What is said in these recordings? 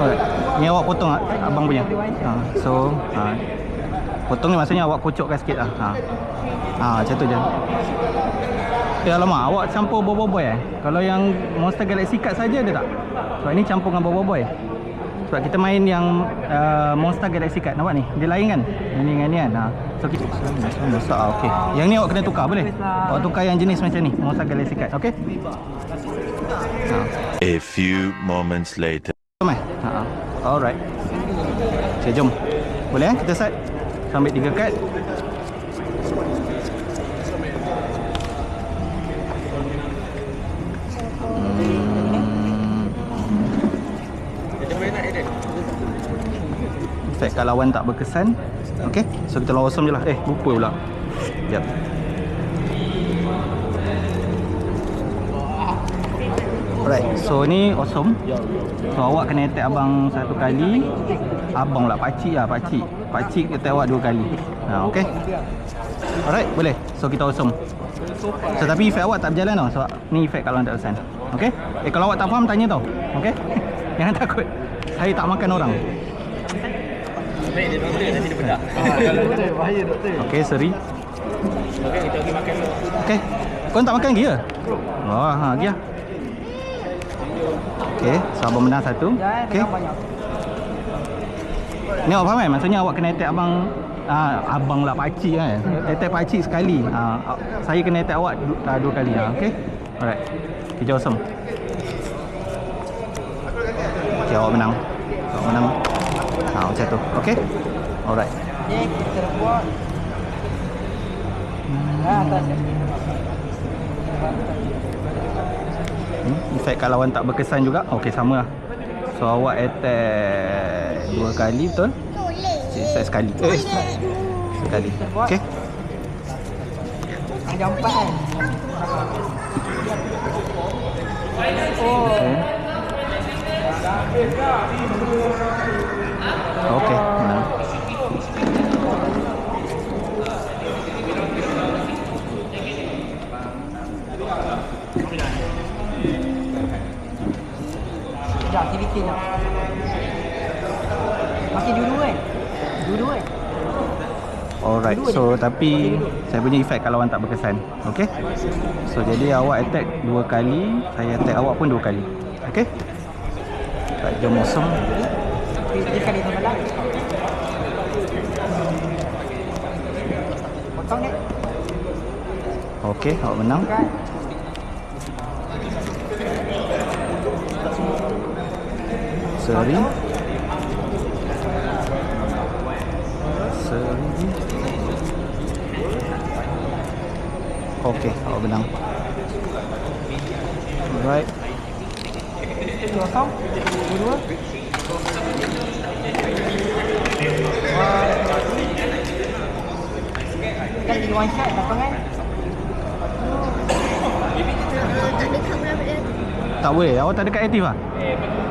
Alright. Ni awak potong abang punya. So, potong ni maksudnya awak kocokkan sikit lah. Macam tu je. Alamak, awak campur boboiboy Kalau yang Monster Galaxy Card saja ada tak? Sebab ni campur dengan boboiboy. Sebab kita main yang Monster Galaxy Card. Nampak ni? Dia lain kan? Ini dengan ni kan? So kita masak okey. Yang ni awak kena tukar boleh? Awak tukar yang jenis macam ni, Monster Galaxy Card. Okey? A few moments later. Alright. Okay, jom. Boleh kita start? Ambil 3 kad. Efek kat lawan tak berkesan. Okay, so kita lawan awesome je lah. Lupa pula. Sekejap. Alright, so ni awesome. So awak kena attack abang 1 kali. Abang lah, pakcik lah, pakcik. Pakcik attack awak 2 kali. Okay. Alright, boleh. So kita awesome. So tapi efek awak tak berjalan tau. Sebab ni efek kat lawan tak berkesan. Okay. Kalau awak tak faham, tanya tau. Okay. Jangan takut. Saya tak makan orang. Baik dia doktor nanti dia bedah. Doktor bahaya doktor. Okey, sorry. Okey, kita pergi makan dulu. Okey. Kau tak makan lagi ke? Pergi lah. Okey, so abang menang 1. Okey. Ni awak faham kan? Maksudnya awak kena attack abang abang lah, pakcik kan. Attack pakcik sekali. Saya kena attack awak 2 kali. Okey. Alright. Kita awesome. Okey, awak menang. Awak menang. Macam tu. Okey. Alright. Okey, kita buat. Atas. Efek kat lawan tak berkesan juga. Okey, sama lah. So awak attack 2 kali, betul? Saya sekali. Sekali. Okey. Ada 4 kan? Okey. Okey, menang. Sekejap, aktiviti nak. Makin dulu kan? Dulu kan? Alright, so tapi saya punya efek kat lawan tak berkesan. Okey. So jadi awak attack 2 kali, saya attack awak pun 2 kali. Okey. Baik, jom awesome. Dia sekali tambah lagi. Potong ni. Okey, awak menang. Sorry. Okey, awak menang. Alright. Kosong. Dua. Kan di one shot tak kan? Tak boleh, awak tak dekat aktif ah?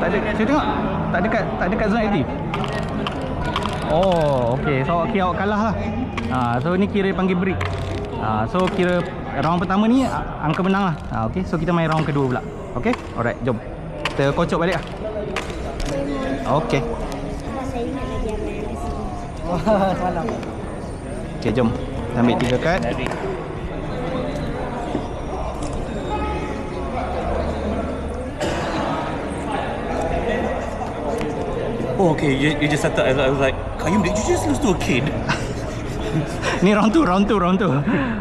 Tak ada, saya tengok. Tak dekat zona aktif. Oh, okey. So okey, awak kalah lah. So ni kira panggil break. So kira round pertama ni angka menang lah. Okey, so kita main round kedua pula. Okey, alright, jom. Kita kocok balik lah. Okey. Semalam. Okey, jom. Kita ambil 3 kad. Oh, okay. You just started. I was like, Qayyum, did you just lose to a kid? Ni round 2.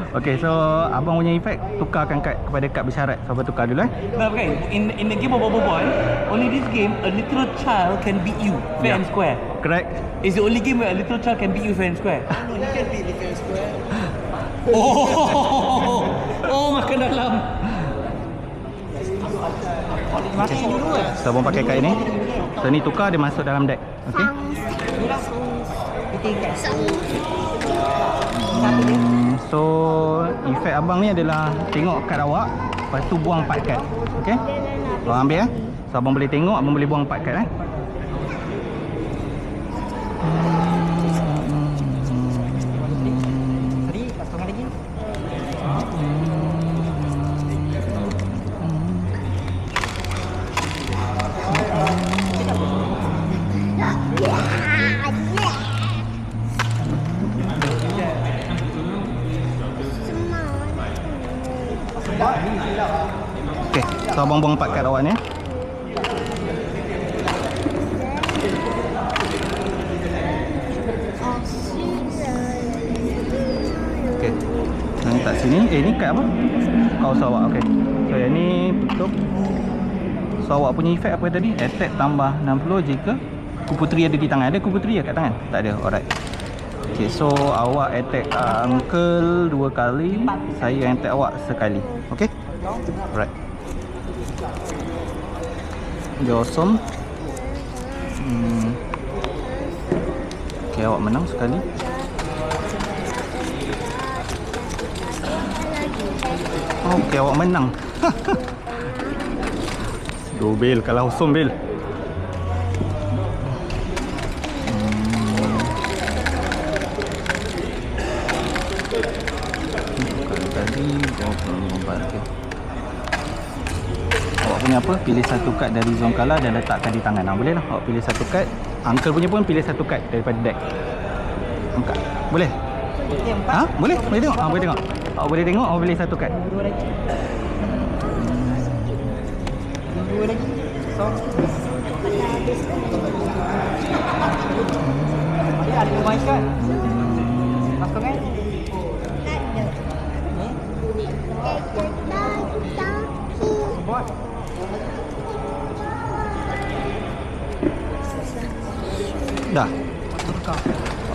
Okey, so abang punya efek tukarkan kad kepada kad bersyarat. So abang tukar dulu No, okay. In the game of Bobo Boy, only this game a literal child can beat you fair and square. Correct. It's the only game where a literal child can beat you fair and square. No, you can beat the fair square. Oh, makan dalam. Makin dulu kan? So abang pakai kad ini. So ni tukar, dia masuk dalam deck. Okey. Kita ikat. So efek abang ni adalah tengok kad awak, lepas tu buang 4 kad. Okey. So ambil So abang boleh tengok, abang boleh buang 4 kad Tadi pasangan lagi. So abang buang 4 kad awak ni. Okey. Yang letak sini. Ni kad apa? Kaus awak. Okey. So yang ni tutup. So awak punya efek apa tadi? Attack tambah 60 jika kuputri ada di tangan. Ada kuputri kat tangan? Tak ada. Alright. Okay, so awak attack uncle 2 kali, saya attack awak sekali. Okay? Alright. Dia awesome. Okay, awak menang sekali. Okay, awak menang. Bil, kalau awesome Bil. Awak punya apa? Pilih satu kad dari Zongkala dan letakkan di tangan. Boleh lah. Awak pilih satu kad. Uncle punya pun pilih satu kad daripada deck. Angkat. Boleh? Ha? Boleh? Boleh tengok? Boleh tengok. Awak boleh tengok. Awak pilih satu kad. Dua lagi. Dua lagi. So. Ada dua shot. Masuk kan? Buat. Dah.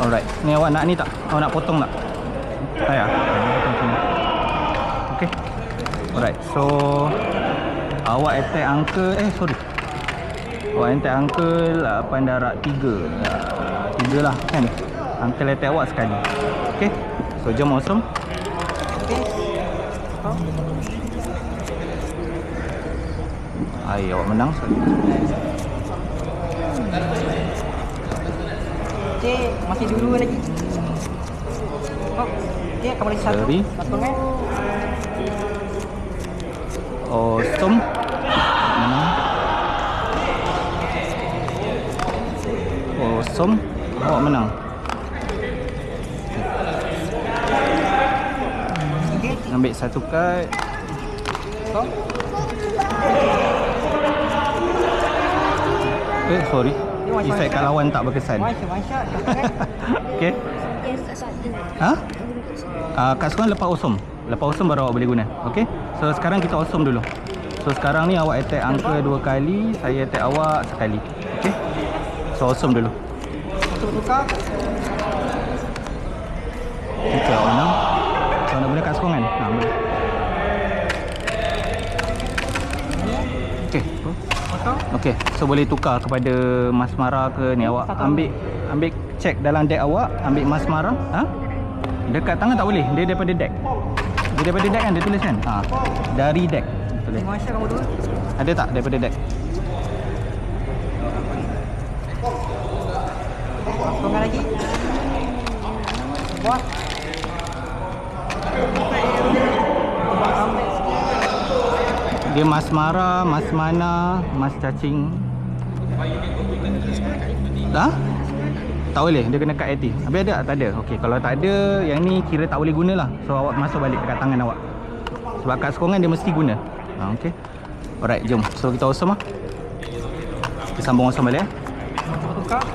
Alright. Ni awak nak ni tak? Awak nak potong tak? Tak ya? Potong sini. Okay. Alright. So awak attack uncle. Sorry. Awak attack uncle 8 darab 3. 3 lah kan? Uncle attack awak sekali. Okay. So jom awesome. Hai, awak menang. Okey, masih dulu lagi. Okey, kamu lagi satu. Sorry. Satu kan? Awesome. Menang. Awesome. Awak menang. Ambil satu kad. So. Sorry. Efek kat lawan tak berkesan. One shot. Okay. Ha? Kat sekarang lepas awesome. Lepas awesome baru awak boleh guna. Okay. So sekarang kita awesome dulu. So sekarang ni awak attack angka 2 kali, saya attack awak sekali. Okay. So awesome dulu. Tukar. Okay, awak menang. So nak boleh kat sekarang kan? Boleh. Okay. Okay, so boleh tukar kepada Mas Mara ke ni. Awak ambil check dalam deck awak, ambil Mas Mara. Dekat tangan tak boleh, dia daripada deck. Dia daripada deck kan, dia tulis kan? Dari deck. Tulis. Masya kamu dua. Ada tak daripada deck? Tunggu lagi. Buat. Dia Mas Mara, Mas Mana, Mas Cacing. Tak? Tak boleh, dia kena kat AT. Habis ada tak? Tak ada. Okey, kalau tak ada, yang ni kira tak boleh guna lah. So awak masuk balik dekat tangan awak. Sebab kat sekorangan dia mesti guna. Okey. Alright, jom. So kita awesome lah. Kita sambung awesome balik. Tukar.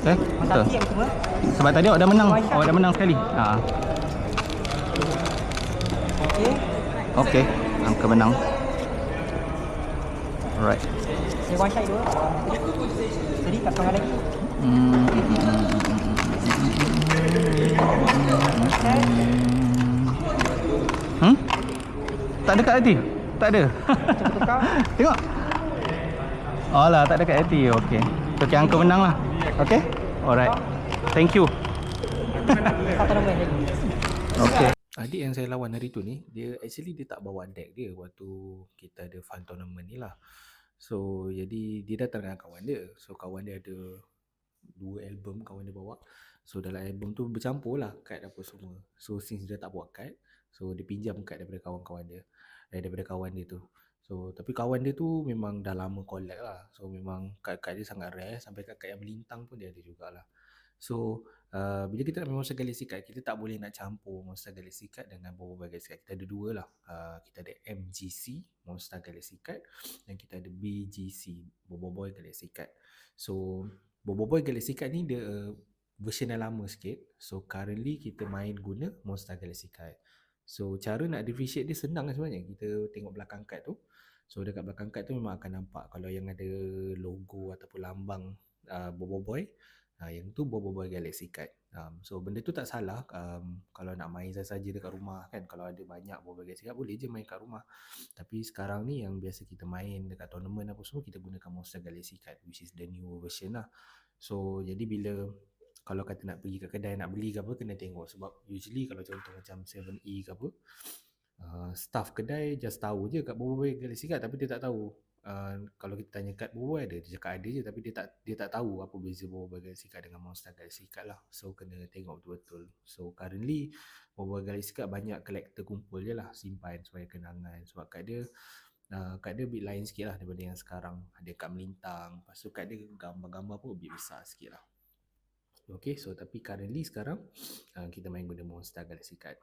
Okay, betul. Sebab tadi awak dah menang. Awak dah menang sekali. Okey. Okey, angka menang. Alright. Saya one shot dua. Jadi kat tengah lagi. Tak ada kat hati? Tak ada? Cuba tukar. Tengok. Alah, tak ada kat hati. Okey. Okey, angka menang lah. Okey? Alright. Thank you. Satu nombor lagi. Okey. Adik yang saya lawan hari tu ni, dia tak bawa deck dia waktu kita ada fun tournament ni lah. So jadi dia datang dengan kawan dia. So kawan dia ada 2 album kawan dia bawa. So dalam album tu bercampur lah kad apa semua. So since dia tak bawa kad, so dia pinjam kad daripada kawan-kawan dia, daripada kawan dia tu. So tapi kawan dia tu memang dah lama collect lah. So memang kad-kad dia sangat rare, sampai kad-kad yang melintang pun dia ada jugalah. So bila kita nak main Monster Galaxy card, kita tak boleh nak campur Monster Galaxy card dengan Bobo Galaxy card. Kita ada dua lah. Kita ada MGC Monster Galaxy card dan kita ada BGC Bobo Boy Galaxy card. So Bobo Boy Galaxy card ni dia version yang lama sikit. So currently kita main guna Monster Galaxy card. So cara nak differentiate dia senang sebenarnya. Kita tengok belakang kad tu. So dekat belakang kad tu memang akan nampak kalau yang ada logo ataupun lambang Bobo Boy, yang tu Bobo Boy Galaxy card. So benda tu tak salah. Kalau nak main saja dekat rumah kan, kalau ada banyak Bobo Boy Galaxy card boleh je main kat rumah. Tapi sekarang ni yang biasa kita main dekat tournament apa semua, kita gunakan Monster Galaxy card, which is the new version lah. So jadi bila kalau kata nak pergi ke kedai nak beli ke apa, kena tengok. Sebab usually kalau contoh macam 7E ke apa, staff kedai just tahu je kat Bobo Boy Galaxy card, tapi dia tak tahu. Kalau kita tanya kat Bobo Boy ada, dia cakap ada je, tapi dia tak tahu apa beza Bobo Boy Galaxy card dengan Monster Galaxy card lah. So kena tengok betul-betul. So currently Bobo Boy Galaxy card banyak collector kumpul je lah, simpan supaya kenangan. Sebab kad dia a bit lain sikit lah daripada yang sekarang. Ada kad melintang, lepas tu kad dia gambar-gambar pun a bit besar sikit lah. Okay, so tapi currently sekarang kita main guna Monster Galaxy card.